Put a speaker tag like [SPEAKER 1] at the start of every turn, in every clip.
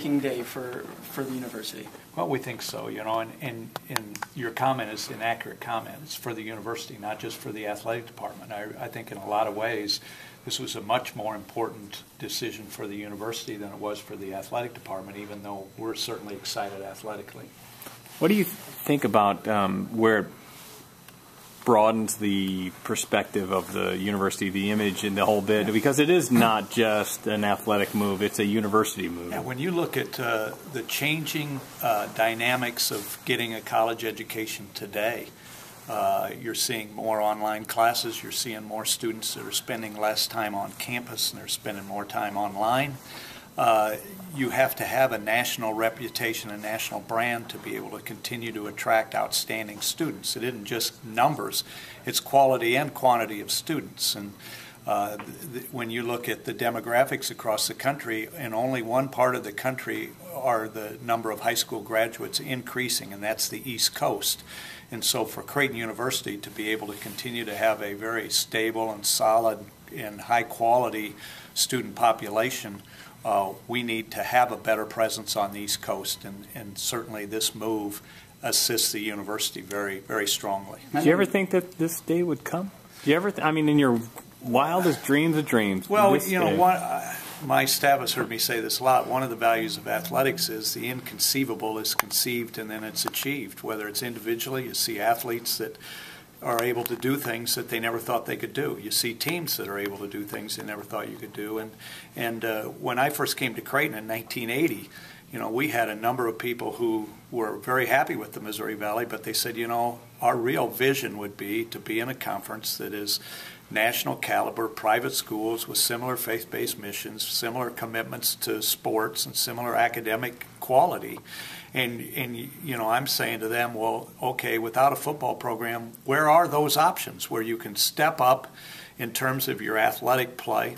[SPEAKER 1] groundbreaking day for the university.
[SPEAKER 2] Well, we think so, and your comment is an accurate comment. It's for the university, not just for the athletic department. I think in a lot of ways this was a much more important decision for the university than it was for the athletic department, even though we're certainly excited athletically.
[SPEAKER 3] What do you think about where it broadens the perspective of the university, the image and the whole bit? Because it is not just an athletic move, it's a university move.
[SPEAKER 2] Yeah, when you look at the changing dynamics of getting a college education today, you're seeing more online classes, you're seeing more students that are spending less time on campus and they're spending more time online. You have to have a national reputation, a national brand to be able to continue to attract outstanding students. It isn't just numbers, it's quality and quantity of students. And when you look at the demographics across the country, in only one part of the country are the number of high school graduates increasing, and that's the East Coast. And so for Creighton University to be able to continue to have a very stable and solid and high quality student population, we need to have a better presence on the East Coast, and certainly this move assists the university very, very strongly.
[SPEAKER 3] Did you ever think that this day would come? Do you ever, in your wildest dreams of dreams?
[SPEAKER 2] Well, my staff has heard me say this a lot. One of the values of athletics is the inconceivable is conceived and then it's achieved. Whether it's individually, you see athletes that are able to do things that they never thought they could do. You see teams that are able to do things they never thought you could do. And when I first came to Creighton in 1980, we had a number of people who were very happy with the Missouri Valley, but they said, our real vision would be to be in a conference that is national caliber, private schools with similar faith-based missions, similar commitments to sports, and similar academic quality. And I'm saying to them, well, okay, without a football program, where are those options where you can step up in terms of your athletic play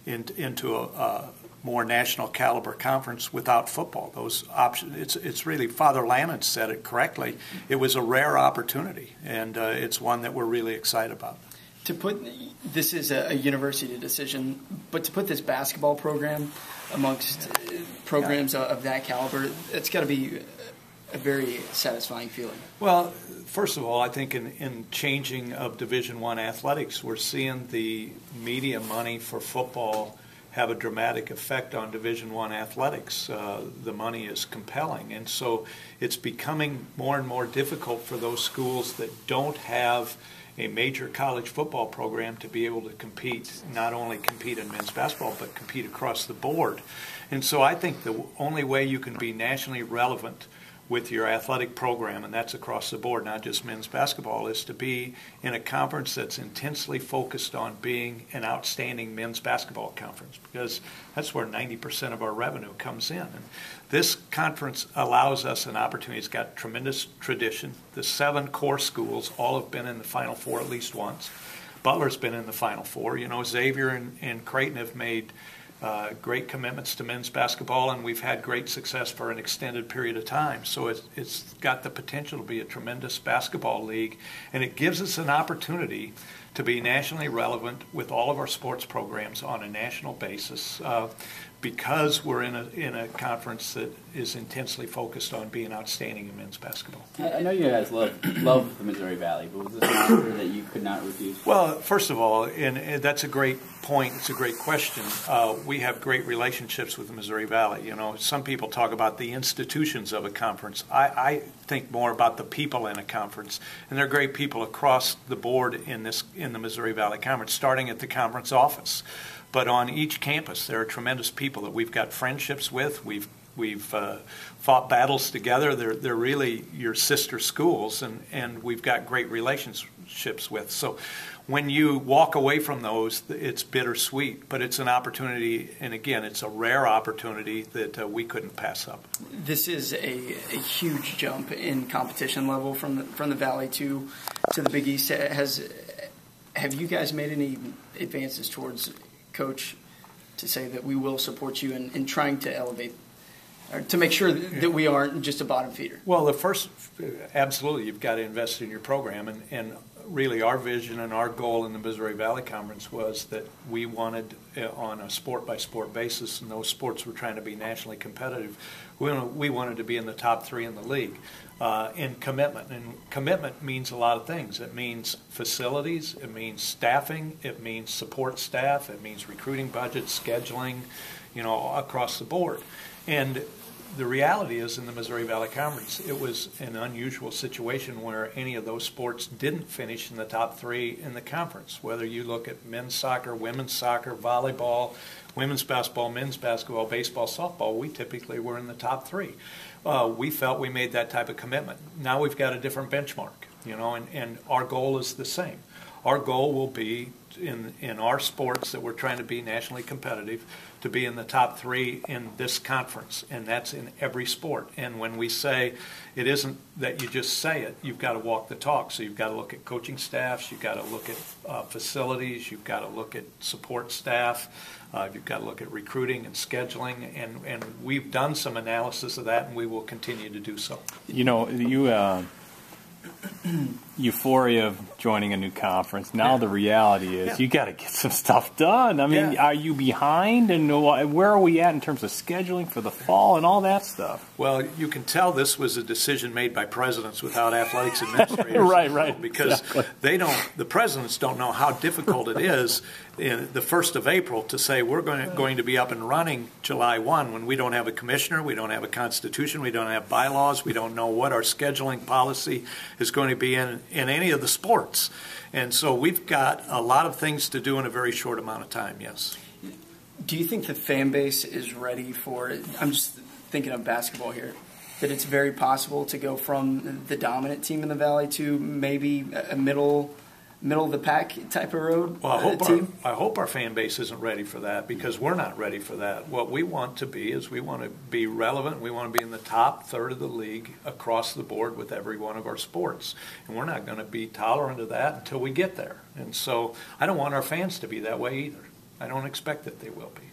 [SPEAKER 2] into a more national caliber conference without football? Those options, it's really, Father Lannon said it correctly, it was a rare opportunity, and it's one that we're really excited about.
[SPEAKER 1] This is a university decision, but to put this basketball program amongst programs of that caliber, it's got to be a very satisfying feeling.
[SPEAKER 2] Well, first of all, I think in changing of Division I athletics, we're seeing the media money for football have a dramatic effect on Division I athletics. The money is compelling, and so it's becoming more and more difficult for those schools that don't have a major college football program to be able to compete, not only compete in men's basketball, but compete across the board. And so I think the only way you can be nationally relevant with your athletic program, and that's across the board, not just men's basketball, is to be in a conference that's intensely focused on being an outstanding men's basketball conference, because that's where 90% of our revenue comes in. And this conference allows us an opportunity. It's got tremendous tradition. The 7 core schools all have been in the Final Four at least once. Butler's been in the Final Four. Xavier and Creighton have made great commitments to men's basketball, and we've had great success for an extended period of time. So it's got the potential to be a tremendous basketball league, and it gives us an opportunity to be nationally relevant with all of our sports programs on a national basis, because we're in a conference that is intensely focused on being outstanding in men's basketball.
[SPEAKER 4] I know you guys love the Missouri Valley, but was this an offer that you could not refuse?
[SPEAKER 2] Well, first of all, and that's a great point. It's a great question. We have great relationships with the Missouri Valley. Some people talk about the institutions of a conference. I think more about the people in a conference, and there are great people across the board in the Missouri Valley Conference, starting at the conference office. But on each campus, there are tremendous people that we've got friendships with. We've fought battles together. They're really your sister schools, and we've got great relationships with. So when you walk away from those, it's bittersweet, but it's an opportunity, and again, it's a rare opportunity that we couldn't pass up.
[SPEAKER 1] This is a huge jump in competition level from the Valley to the Big East. Have you guys made any advances towards Coach to say that we will support you in trying to elevate, or to make sure that we aren't just a bottom feeder?
[SPEAKER 2] Well, absolutely, you've got to invest in your program, and really our vision and our goal in the Missouri Valley Conference was that we wanted, on a sport-by-sport basis, and those sports were trying to be nationally competitive, we wanted to be in the top 3 in the league in commitment. And commitment means a lot of things. It means facilities, it means staffing, it means support staff, it means recruiting budgets, scheduling, across the board. And the reality is, in the Missouri Valley Conference, it was an unusual situation where any of those sports didn't finish in the top 3 in the conference. Whether you look at men's soccer, women's soccer, volleyball, women's basketball, men's basketball, baseball, softball, we typically were in the top 3. We felt we made that type of commitment. Now we've got a different benchmark, and our goal is the same. Our goal will be, in our sports that we're trying to be nationally competitive, to be in the top 3 in this conference, and that's in every sport. And when we say, it isn't that you just say it, you've got to walk the talk. So you've got to look at coaching staffs, you've got to look at facilities, you've got to look at support staff, you've got to look at recruiting and scheduling, and we've done some analysis of that, and we will continue to do so.
[SPEAKER 3] Euphoria of joining a new conference. Now the reality is you got to get some stuff done. I mean, are you behind? And where are we at in terms of scheduling for the fall and all that stuff?
[SPEAKER 2] Well, you can tell this was a decision made by presidents without athletics administrators.
[SPEAKER 3] right.
[SPEAKER 2] Because the presidents don't know how difficult it is in the 1st of April to say we're going to be up and running July 1 when we don't have a commissioner, we don't have a constitution, we don't have bylaws, we don't know what our scheduling policy is going to be in any of the sports. And so we've got a lot of things to do in a very short amount of time, yes.
[SPEAKER 1] Do you think the fan base is ready for it? I'm just thinking of basketball here, that it's very possible to go from the dominant team in the Valley to maybe a middle of the pack type of road team?
[SPEAKER 2] I hope our fan base isn't ready for that, because we're not ready for that. What we want to be is we want to be relevant. We want to be in the top 1/3 of the league across the board with every one of our sports. And we're not going to be tolerant of that until we get there. And so I don't want our fans to be that way either. I don't expect that they will be.